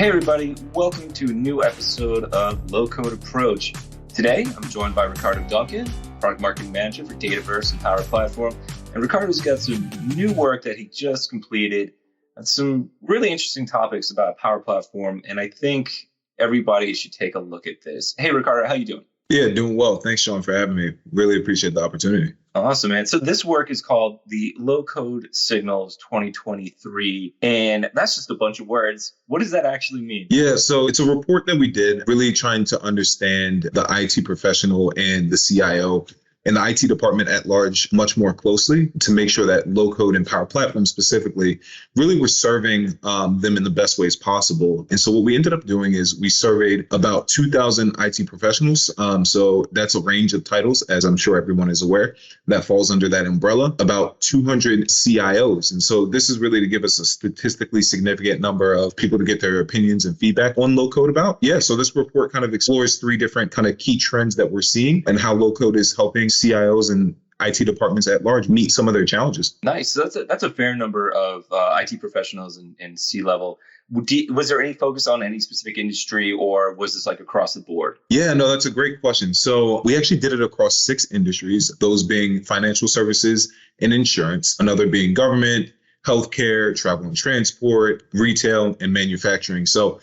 Hey everybody, welcome to a new episode of Low Code Approach. Today, I'm joined by Ricardo Duncan, Product Marketing Manager for Dataverse and Power Platform. And Ricardo's got some new work that he just completed and some really interesting topics about Power Platform. And I think everybody should take a look at this. Hey Ricardo, how you doing? Yeah, doing well. Thanks, Sean, for having me. Really appreciate the opportunity. Awesome, man. So this work is called the Low Code Signals 2023, and that's just a bunch of words. What does that actually mean? Yeah, so it's a report that we did really trying to understand the IT professional and the CIO and the IT department at large much more closely to make sure that low code and Power Platform specifically really were serving them in the best ways possible. And so what we ended up doing is we surveyed about 2,000 IT professionals. So that's a range of titles, as I'm sure everyone is aware, that falls under that umbrella, about 200 CIOs. And so this is really to give us a statistically significant number of people to get their opinions and feedback on low code about. Yeah, so this report kind of explores three different kind of key trends that we're seeing and how low code is helping CIOs and IT departments at large meet some of their challenges. Nice. So that's a fair number of IT professionals and C-level. Was there any focus on any specific industry, or was this like across the board? Yeah, no, that's a great question. So we actually did it across 6 industries, those being financial services and insurance, another being government, healthcare, travel and transport, retail, and manufacturing. So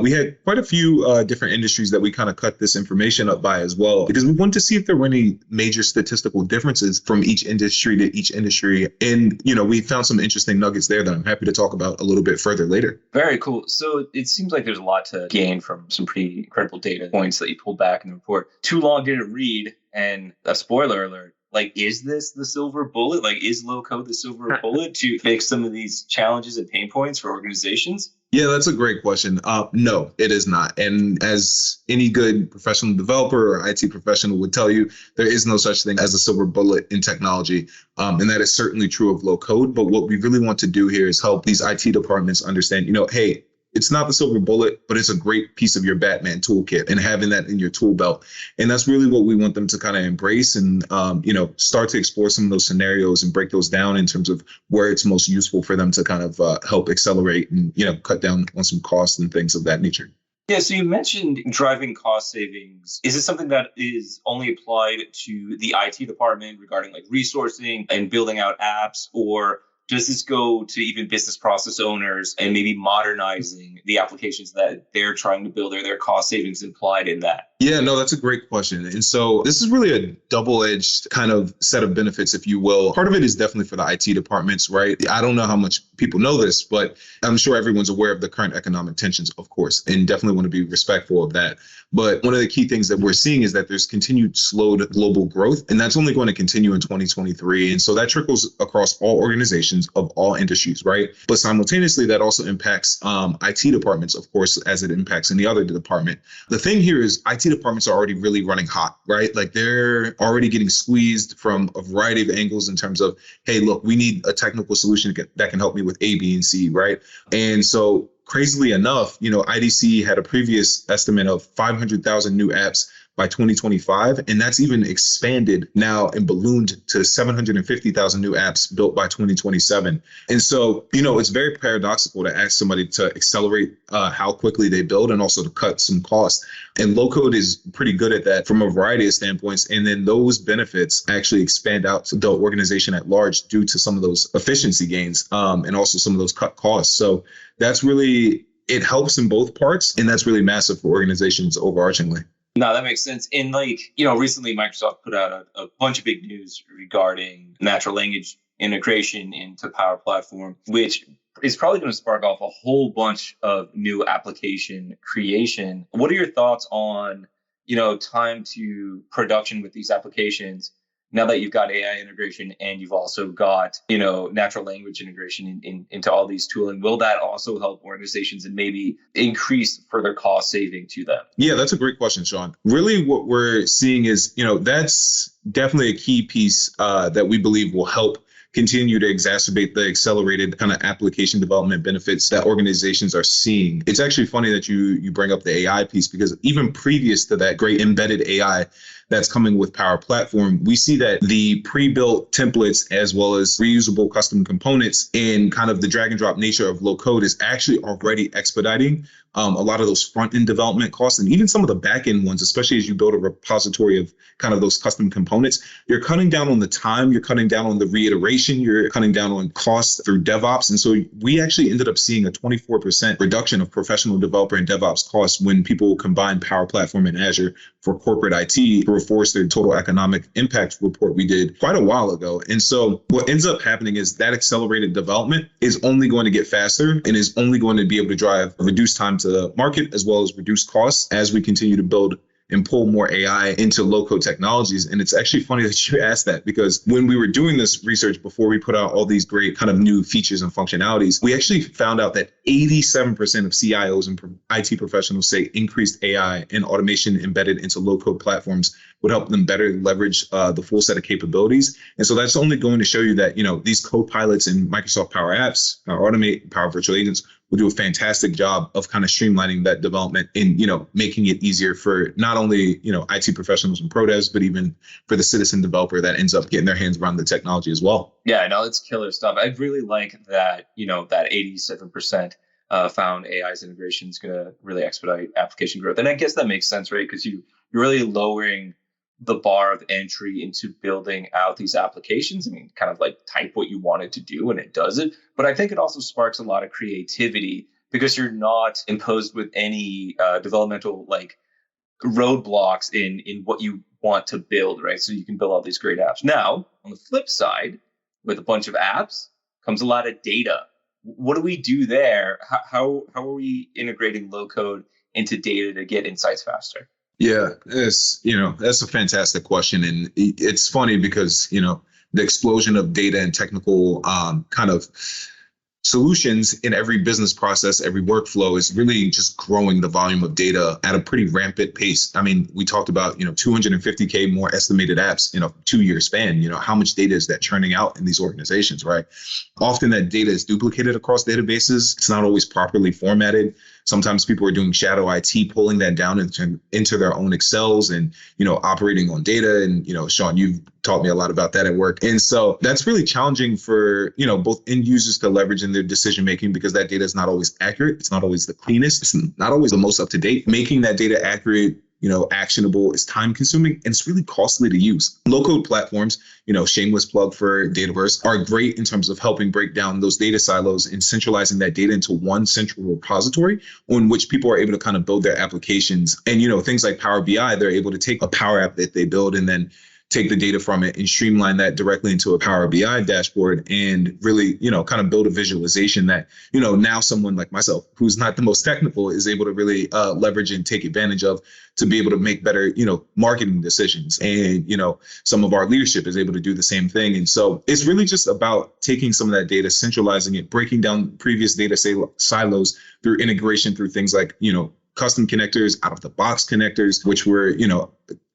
we had quite a few different industries that we kind of cut this information up by as well, because we wanted to see if there were any major statistical differences from each industry to each industry. And, we found some interesting nuggets there that I'm happy to talk about a little bit further later. Very cool. So it seems like there's a lot to gain from some pretty incredible data points that you pulled back in the report. Too long didn't read, and a spoiler alert. Like, is this the silver bullet? Like, is low code the silver bullet to fix some of these challenges and pain points for organizations? Yeah, that's a great question. No, it is not. And as any good professional developer or IT professional would tell you, there is no such thing as a silver bullet in technology. And that is certainly true of low code. But what we really want to do here is help these IT departments understand, hey, it's not the silver bullet, but it's a great piece of your Batman toolkit and having that in your tool belt. And that's really what we want them to kind of embrace and, start to explore some of those scenarios and break those down in terms of where it's most useful for them to kind of help accelerate and, cut down on some costs and things of that nature. Yeah, so you mentioned driving cost savings. Is it something that is only applied to the IT department regarding like resourcing and building out apps, or does this go to even business process owners and maybe modernizing the applications that they're trying to build? Are there cost savings implied in that? Yeah, no, that's a great question. And so this is really a double-edged kind of set of benefits, if you will. Part of it is definitely for the IT departments, right? I don't know how much people know this, but I'm sure everyone's aware of the current economic tensions, of course, and definitely want to be respectful of that. But one of the key things that we're seeing is that there's continued slowed global growth, and that's only going to continue in 2023. And so that trickles across all organizations of all industries, right? But simultaneously, that also impacts IT departments, of course, as it impacts any other department. The thing here is IT departments are already really running hot, right? Like they're already getting squeezed from a variety of angles in terms of, hey, look, we need a technical solution that can help me with A, B, and C, right? And so crazily enough, IDC had a previous estimate of 500,000 new apps by 2025, and that's even expanded now and ballooned to 750,000 new apps built by 2027. And so, it's very paradoxical to ask somebody to accelerate how quickly they build and also to cut some costs. And low code is pretty good at that from a variety of standpoints. And then those benefits actually expand out to the organization at large due to some of those efficiency gains and also some of those cut costs. So that's really, it helps in both parts. And that's really massive for organizations overarchingly. No, that makes sense. And recently Microsoft put out a bunch of big news regarding natural language integration into Power Platform, which is probably going to spark off a whole bunch of new application creation. What are your thoughts on, time to production with these applications now that you've got AI integration and you've also got, natural language integration into all these tooling? Will that also help organizations and maybe increase further cost saving to them? Yeah, that's a great question, Sean. Really what we're seeing is, that's definitely a key piece that we believe will help continue to exacerbate the accelerated kind of application development benefits that organizations are seeing. It's actually funny that you bring up the AI piece, because even previous to that great embedded AI that's coming with Power Platform, we see that the pre-built templates as well as reusable custom components and kind of the drag and drop nature of low code is actually already expediting a lot of those front-end development costs, and even some of the back-end ones, especially as you build a repository of kind of those custom components. You're cutting down on the time, you're cutting down on the reiteration, you're cutting down on costs through DevOps. And so we actually ended up seeing a 24% reduction of professional developer and DevOps costs when people combine Power Platform and Azure for corporate IT through a Forrester Total Economic Impact report we did quite a while ago. And so what ends up happening is that accelerated development is only going to get faster and is only going to be able to drive reduced time to market as well as reduced costs as we continue to build and pull more AI into low-code technologies. And it's actually funny that you asked that, because when we were doing this research before we put out all these great kind of new features and functionalities, we actually found out that 87% of CIOs and IT professionals say increased AI and automation embedded into low-code platforms would help them better leverage the full set of capabilities. And so that's only going to show you that, these co-pilots in Microsoft Power Apps, Power Automate, Power Virtual Agents will do a fantastic job of kind of streamlining that development and, making it easier for not only, IT professionals and pro devs, but even for the citizen developer that ends up getting their hands around the technology as well. Yeah, no, it's killer stuff. I really like that, that 87% found AI's integration is going to really expedite application growth. And I guess that makes sense, right? Because you're really lowering the bar of entry into building out these applications. I mean, kind of like type what you want it to do and it does it. But I think it also sparks a lot of creativity because you're not imposed with any developmental roadblocks in what you want to build, right? So you can build all these great apps. Now, on the flip side, with a bunch of apps comes a lot of data. What do we do there? How are we integrating low code into data to get insights faster? Yeah, that's a fantastic question. And it's funny because, the explosion of data and technical kind of solutions in every business process, every workflow is really just growing the volume of data at a pretty rampant pace. I mean, we talked about, 250K more estimated apps in a 2-year span. How much data is that churning out in these organizations, right? Often that data is duplicated across databases. It's not always properly formatted. Sometimes people are doing shadow IT, pulling that down into their own Excels and, operating on data. And, Sean, you've taught me a lot about that at work. And so that's really challenging for, both end users to leverage in their decision making because that data is not always accurate. It's not always the cleanest. It's not always the most up to date. Making that data accurate, actionable is time consuming and it's really costly to use. Low code platforms, shameless plug for Dataverse, are great in terms of helping break down those data silos and centralizing that data into one central repository on which people are able to kind of build their applications. And, things like Power BI, they're able to take a Power App that they build and then take the data from it and streamline that directly into a Power BI dashboard and really, kind of build a visualization that, now someone like myself, who's not the most technical, is able to really leverage and take advantage of to be able to make better, marketing decisions. And, some of our leadership is able to do the same thing. And so it's really just about taking some of that data, centralizing it, breaking down previous data silos through integration through things like, custom connectors, out of the box connectors, which were,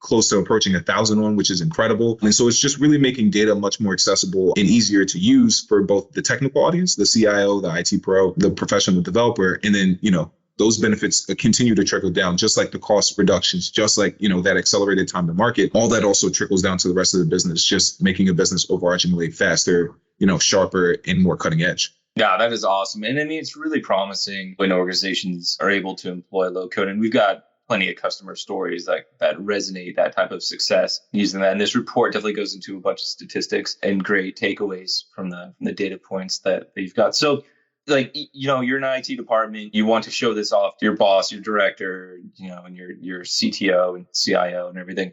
close to approaching 1,000 on, which is incredible. And so it's just really making data much more accessible and easier to use for both the technical audience, the CIO, the IT pro, the professional developer. And then, those benefits continue to trickle down, just like the cost reductions, just like, that accelerated time to market. All that also trickles down to the rest of the business, just making a business overarchingly faster, sharper and more cutting edge. Yeah, that is awesome. And I mean, it's really promising when organizations are able to employ low code. And we've got plenty of customer stories that resonate, that type of success using that. And this report definitely goes into a bunch of statistics and great takeaways from the data points that you've got. So you're an IT department, you want to show this off to your boss, your director, and your CTO and CIO and everything.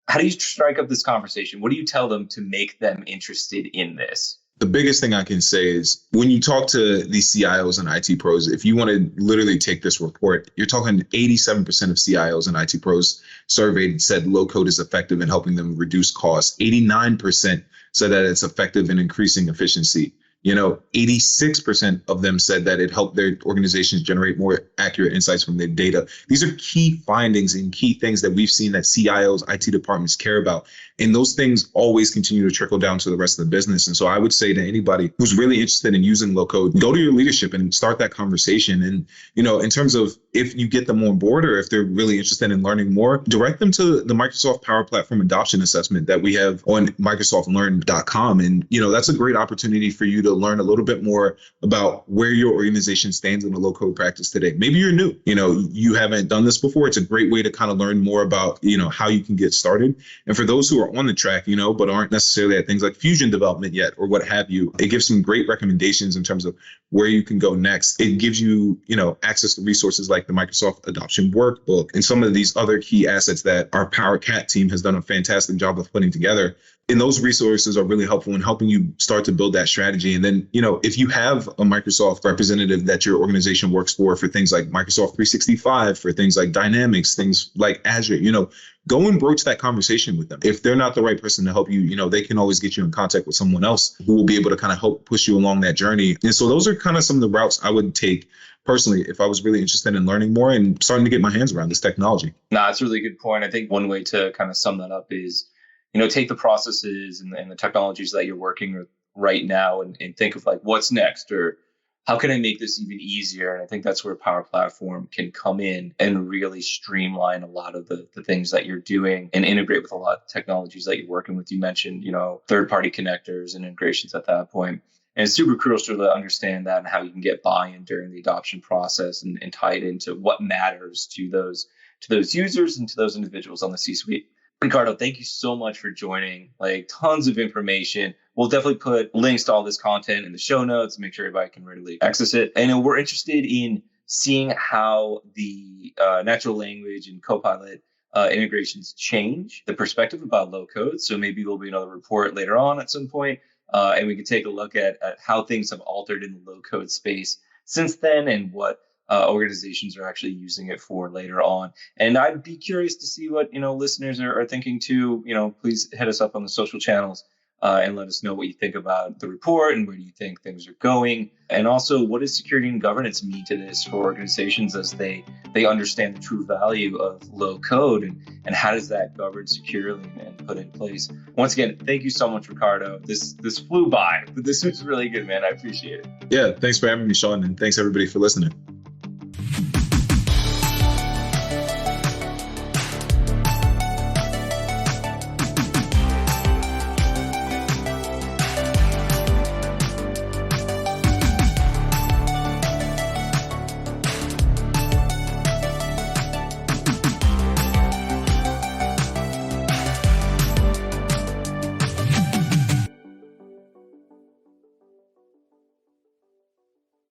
How do you strike up this conversation? What do you tell them to make them interested in this? The biggest thing I can say is when you talk to these CIOs and IT pros, if you want to literally take this report, you're talking 87% of CIOs and IT pros surveyed said low code is effective in helping them reduce costs. 89% said that it's effective in increasing efficiency. 86% of them said that it helped their organizations generate more accurate insights from their data. These are key findings and key things that we've seen that CIOs, IT departments care about. And those things always continue to trickle down to the rest of the business. And so I would say to anybody who's really interested in using low code, go to your leadership and start that conversation. And, in terms of, if you get them on board or if they're really interested in learning more, direct them to the Microsoft Power Platform Adoption Assessment that we have on MicrosoftLearn.com. And, that's a great opportunity for you to learn a little bit more about where your organization stands in the low code practice today. Maybe you're new, you haven't done this before. It's a great way to kind of learn more about, how you can get started. And for those who are on the track, but aren't necessarily at things like Fusion development yet or what have you, it gives some great recommendations in terms of where you can go next. It gives you, access to resources like the Microsoft Adoption Workbook and some of these other key assets that our Power Cat team has done a fantastic job of putting together. And those resources are really helpful in helping you start to build that strategy. And then, if you have a Microsoft representative that your organization works for things like Microsoft 365, for things like Dynamics, things like Azure, go and broach that conversation with them. If they're not the right person to help you, they can always get you in contact with someone else who will be able to kind of help push you along that journey. And so those are kind of some of the routes I would take personally if I was really interested in learning more and starting to get my hands around this technology. That's a really good point. I think one way to kind of sum that up is, take the processes and the technologies that you're working with right now and think of like, what's next, or how can I make this even easier? And I think that's where Power Platform can come in and really streamline a lot of the things that you're doing and integrate with a lot of technologies that you're working with. You mentioned, third-party connectors and integrations at that point. And it's super crucial to understand that and how you can get buy-in during the adoption process and tie it into what matters to those users and to those individuals on the C-suite. Ricardo, thank you so much for joining. Like, tons of information. We'll definitely put links to all this content in the show notes, make sure everybody can readily access it. And we're interested in seeing how the natural language and Copilot integrations change the perspective about low code. So maybe there'll be another report later on at some point, and we can take a look at how things have altered in the low code space since then and what organizations are actually using it for later on. And I'd be curious to see what, listeners are thinking too. Please hit us up on the social channels and let us know what you think about the report and where do you think things are going. And also, what does security and governance mean to this for organizations as they understand the true value of low code and how does that govern securely and put in place? Once again, thank you so much, Ricardo. This flew by, but this was really good, man. I appreciate it. Yeah, thanks for having me, Sean, and thanks everybody for listening.